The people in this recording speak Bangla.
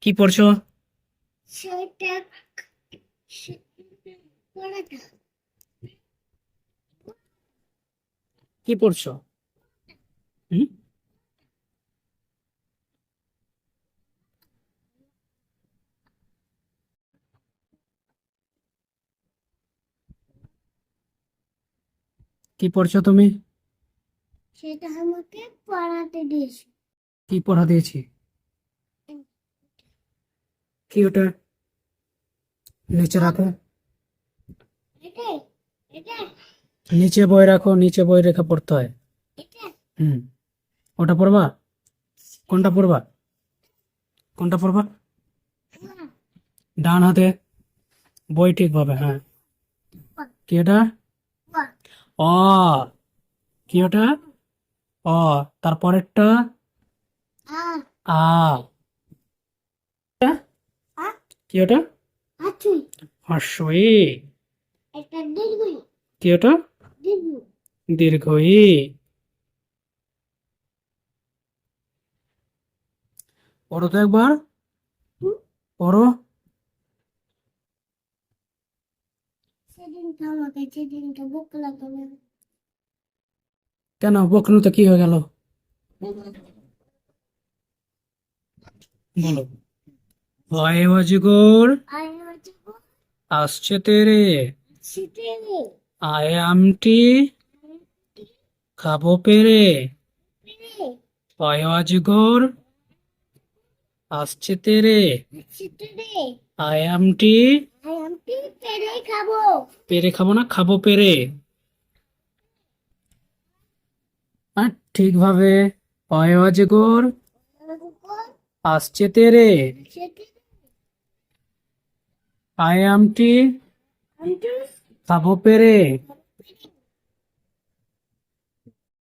কি পড়ছো? সেটা সে- পড়াটা কি পড়ছো? হুম? কি পড়ছো তুমি? সেটা আমাকে পড়াতে দিয়েছে। কি পড়া দিয়েছি? কি ওটা? নিচে রাখো। এটা এটা নিচে বই রাখো, নিচে বই রেখে পড়তে হয়। এটা হুম। ওটা পড়বা? কোনটা পড়বা? কোনটা পড়বা? হ্যাঁ, ডান হাতে বই ঠিকভাবে, হ্যাঁ। কি এটা? বাহ, অ। কি ওটা? অ। তারপরেরটা? আ আ। আ কি ওটা? আছুই হর্ষই। এটা দীর্ঘই কি ওটা? দীর্ঘ দীর্ঘই। পড়ো তো একবার। হুম, পড়ো। সেদিনটা আমাকে সেদিনটা বুক লাগবে। কেন বকনু তো কি হয়ে গেল? বলো। ভয়ে অজগর আর হচ্ছে আসছে তেরে, শীতে আয় আমটি খাবো পেরে। ভয়ে অজগর আসছে তেরে, শীতে আয় আমটি আমি পেরে খাবো। পেরে খাবো না, খাবো পেরে। আর ঠিকভাবে। ভয়ে অজগর আসছে তেরে, সেটা আয় আমটি আমি খাবো পেরে।